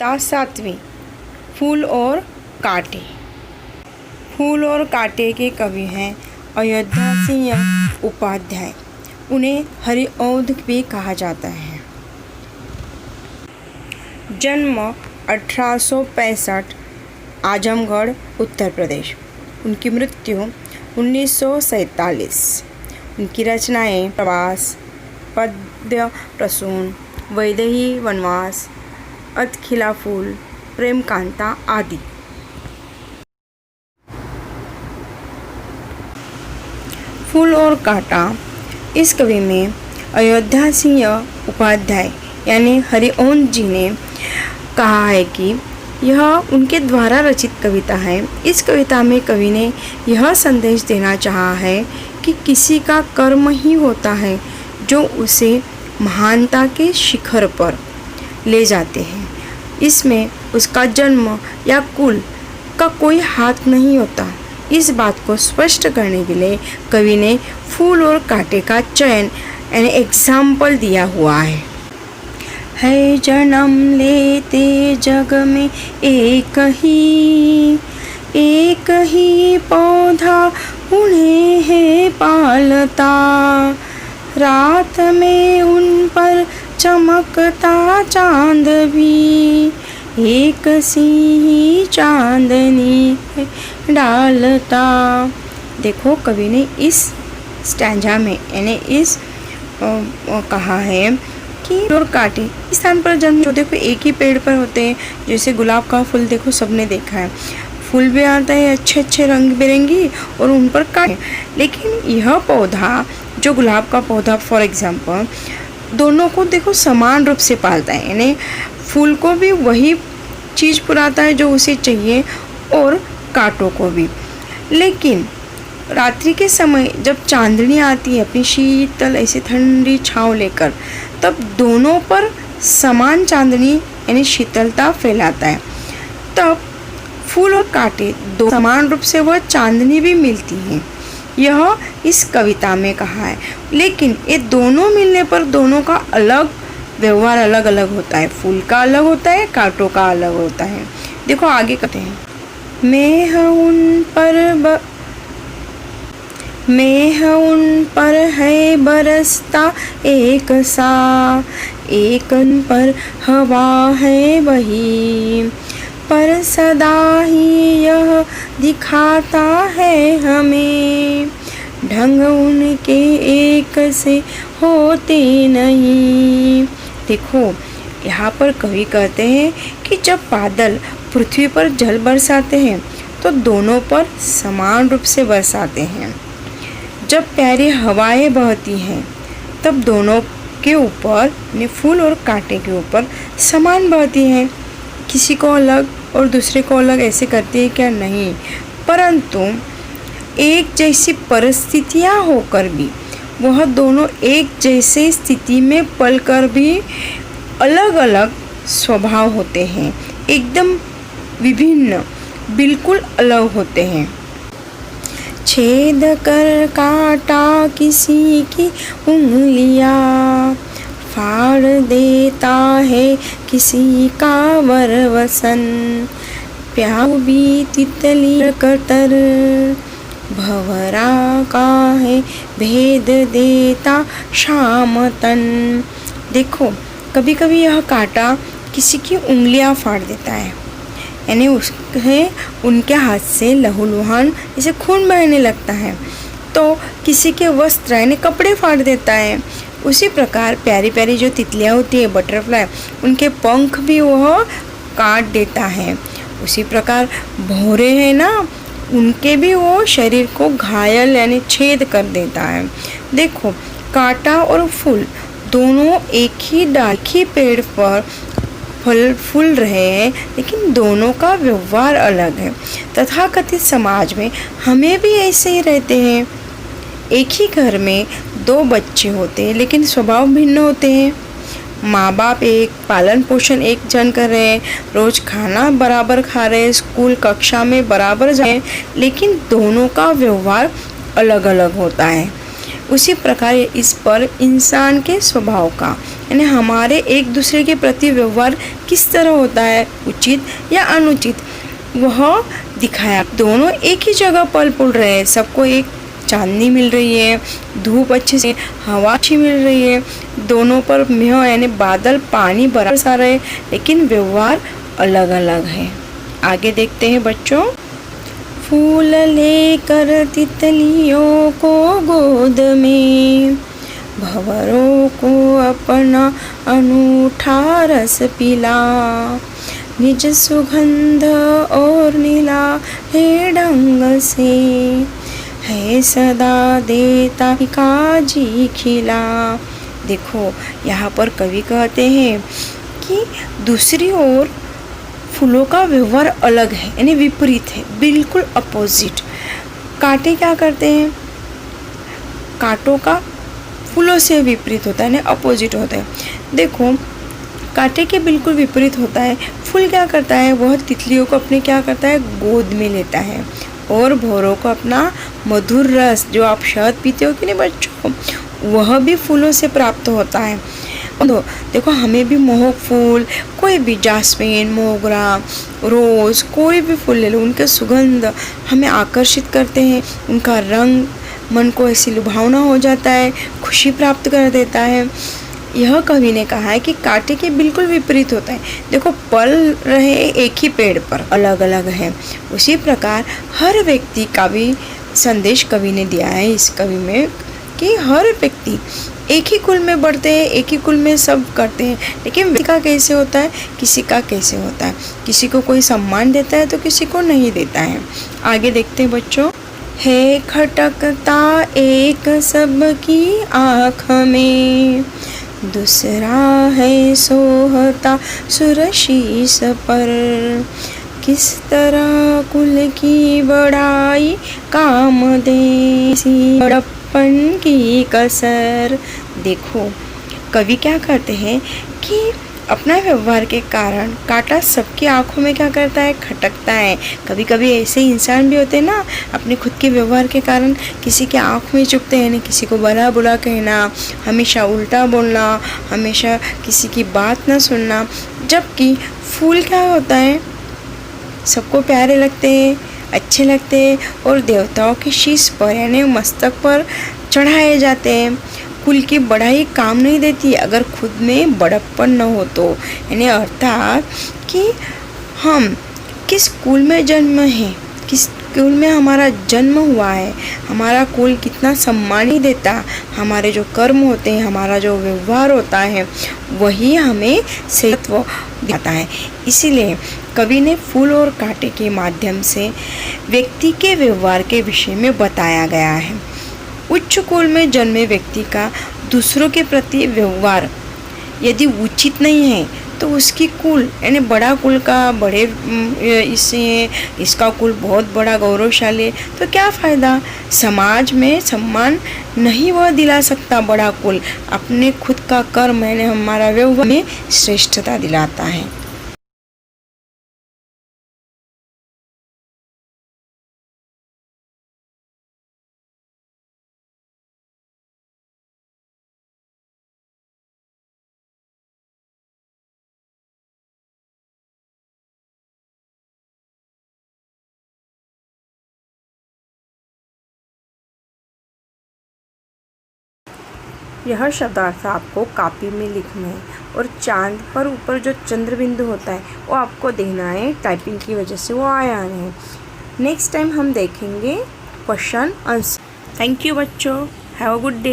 सातवीं फूल और कांटे। फूल और कांटे के कवि हैं अयोध्या सिंह उपाध्याय। उन्हें हरिऔध भी कहा जाता है। जन्म 1865, आजमगढ़, उत्तर प्रदेश। उनकी मृत्यु 1947। उनकी रचनाएं प्रवास, पद्य प्रसून, वैदेही वनवास, अतखिला फूल, प्रेम कांता आदि। फूल और कांटा। इस कवि में अयोध्या सिंह उपाध्याय यानी हरिऔध जी ने कहा है कि यह उनके द्वारा रचित कविता है। इस कविता में कवि ने यह संदेश देना चाहा है कि किसी का कर्म ही होता है जो उसे महानता के शिखर पर ले जाते हैं। इसमें उसका जन्म या कुल का कोई हाथ नहीं होता। इस बात को स्पष्ट करने के लिए कवि ने फूल और कांटे का चयन यानी एग्जाम्पल दिया हुआ है जन्म लेते जग में एक ही पौधा उन्हें है पालता, रात में उन पर चमकता चांद भी एक सी ही चांदनी डालता। देखो कवि ने इस स्टैंजा में यानी इस कहा है कि और कांटे इस स्थान पर जन्म जो देखो एक ही पेड़ पर होते हैं। जैसे गुलाब का फूल देखो सबने देखा है, फूल भी आता है अच्छे अच्छे रंग बिरंगी और उन पर कांटे। लेकिन यह पौधा जो गुलाब का पौधा फॉर एग्जांपल दोनों को देखो समान रूप से पालता है, यानी फूल को भी वही चीज़ पुराता है जो उसे चाहिए और कांटों को भी। लेकिन रात्रि के समय जब चांदनी आती है अपनी शीतल ऐसी ठंडी छाँव लेकर, तब दोनों पर समान चांदनी यानी शीतलता फैलाता है। तब फूल और कांटे दो समान रूप से वह चांदनी भी मिलती हैं। यह इस कविता में कहा है। लेकिन ये दोनों मिलने पर दोनों का अलग व्यवहार अलग अलग होता है। फूल का अलग होता है, कांटों का अलग होता है। देखो आगे कहते हैं मेह उन पर है बरसता एक सा, एक पर हवा है वही, पर सदा ही यह दिखाता है हमें, ढंग उनके एक से होते नहीं। देखो यहाँ पर कवि कहते हैं कि जब बादल पृथ्वी पर जल बरसाते हैं तो दोनों पर समान रूप से बरसाते हैं। जब प्यारी हवाएं बहती हैं तब दोनों के ऊपर यानी फूल और कांटे के ऊपर समान बहती हैं। किसी को अलग और दूसरे को अलग ऐसे करती है क्या? नहीं, परंतु एक जैसी परिस्थितियाँ होकर भी वह दोनों एक जैसे स्थिति में पलकर भी अलग अलग स्वभाव होते हैं, एकदम विभिन्न, बिल्कुल अलग होते हैं। छेद कर काटा किसी की उंगलियाँ, फाड़ देता है किसी का वरवसन, प्याऊ भी तितली कतर, भंवरा का है भेद देता शाम तन। देखो कभी कभी यह कांटा किसी की उंगलियां फाड़ देता है, यानी उनके हाथ से लहूलुहान जैसे खून बहने लगता है। तो किसी के वस्त्र यानी कपड़े फाड़ देता है। उसी प्रकार प्यारी प्यारी जो तितलियाँ होती है बटरफ्लाई, उनके पंख भी वह काट देता है। उसी प्रकार भौरे हैं ना, उनके भी वो शरीर को घायल यानी छेद कर देता है। देखो कांटा और फूल दोनों एक ही डाल ही पेड़ पर फल फूल रहे हैं, लेकिन दोनों का व्यवहार अलग है। तथाकथित समाज में हमें भी ऐसे ही रहते हैं। एक ही घर में दो बच्चे होते हैं लेकिन स्वभाव भिन्न होते हैं। माँ बाप एक, पालन पोषण एक जन कर रहे हैं, रोज खाना बराबर खा रहे हैं, स्कूल कक्षा में बराबर जाए, लेकिन दोनों का व्यवहार अलग अलग होता है। उसी प्रकार इस पर इंसान के स्वभाव का यानी हमारे एक दूसरे के प्रति व्यवहार किस तरह होता है, उचित या अनुचित, वह दिखाया। दोनों एक ही जगह पल पुल रहे हैं, सबको एक चांदनी मिल रही है, धूप अच्छे से, हवा अच्छी मिल रही है, दोनों पर मेह यानी बादल पानी बरसा रहे, लेकिन व्यवहार अलग अलग है। आगे देखते हैं बच्चों। फूल लेकर तितलियों को गोद में, भंवरों को अपना अनूठा रस पिला, निज सुगंध और नीला है ढंग से, है सदा देता काजी खिला। देखो यहाँ पर कवि कहते हैं कि दूसरी ओर फूलों का व्यवहार अलग है यानी विपरीत है, बिल्कुल अपोजिट। कांटे क्या करते हैं, कांटों का फूलों से विपरीत होता है यानी अपोजिट होता है। देखो कांटे के बिल्कुल विपरीत होता है। फूल क्या करता है, वह तितलियों को अपने क्या करता है, गोद में लेता है, और भौरों को अपना मधुर रस, जो आप शहद पीते हो कि नहीं बच्चों, वह भी फूलों से प्राप्त होता है। देखो हमें भी मोहक फूल, कोई भी जास्मीन, मोगरा, रोज़, कोई भी फूल ले लो, उनके सुगंध हमें आकर्षित करते हैं, उनका रंग मन को ऐसी लुभावना हो जाता है, खुशी प्राप्त कर देता है। यह कवि ने कहा है कि कांटे के बिल्कुल विपरीत होता है। देखो पल रहे एक ही पेड़ पर, अलग अलग है। उसी प्रकार हर व्यक्ति का भी संदेश कवि ने दिया है इस कवि में कि हर व्यक्ति एक ही कुल में बढ़ते हैं, एक ही कुल में सब करते हैं, लेकिन व्यक्ति का कैसे होता है, किसी का कैसे होता है, किसी को कोई सम्मान देता है तो किसी को नहीं देता है। आगे देखते हैं बच्चों। है खटकता एक सबकी आँख में, दूसरा है सोहता सुरशीस पर, किस तरह कुल की बड़ाई काम दे, बड़प्पन की कसर। देखो कवि क्या कहते हैं कि अपना व्यवहार के कारण कांटा सबकी आंखों में क्या करता है, खटकता है। कभी कभी ऐसे इंसान भी होते हैं ना, अपने खुद के व्यवहार के कारण किसी के आँख में चुभते हैं, किसी को भला बुरा कहना, हमेशा उल्टा बोलना, हमेशा किसी की बात ना सुनना। जबकि फूल क्या होता है, सबको प्यारे लगते हैं, अच्छे लगते हैं, और देवताओं के शीश पर यानी मस्तक पर चढ़ाए जाते हैं। कुल की बढ़ाई काम नहीं देती अगर खुद में बड़प्पन न हो तो, यानी अर्थात कि हम किस कुल में जन्म हैं, किस कुल में हमारा जन्म हुआ है, हमारा कुल कितना सम्मान ही देता, हमारे जो कर्म होते हैं, हमारा जो व्यवहार होता है, वही हमें सेहत्व देता है। इसीलिए कवि ने फूल और कांटे के माध्यम से व्यक्ति के व्यवहार के विषय में बताया गया है। उच्च कुल में जन्मे व्यक्ति का दूसरों के प्रति व्यवहार यदि उचित नहीं है तो उसकी कुल यानी बड़ा कुल का बड़े इसका कुल बहुत बड़ा गौरवशाली, तो क्या फ़ायदा। समाज में सम्मान नहीं वह दिला सकता बड़ा कुल, अपने खुद का कर्म यानी हमारा व्यवहार में श्रेष्ठता दिलाता है। यह शब्दार्थ आपको कॉपी में लिखना है, और चांद पर ऊपर जो चंद्र बिंदु होता है वो आपको देना है, टाइपिंग की वजह से वो आया है। नेक्स्ट टाइम हम देखेंगे क्वेश्चन आंसर। थैंक यू बच्चों, हैव अ गुड डे।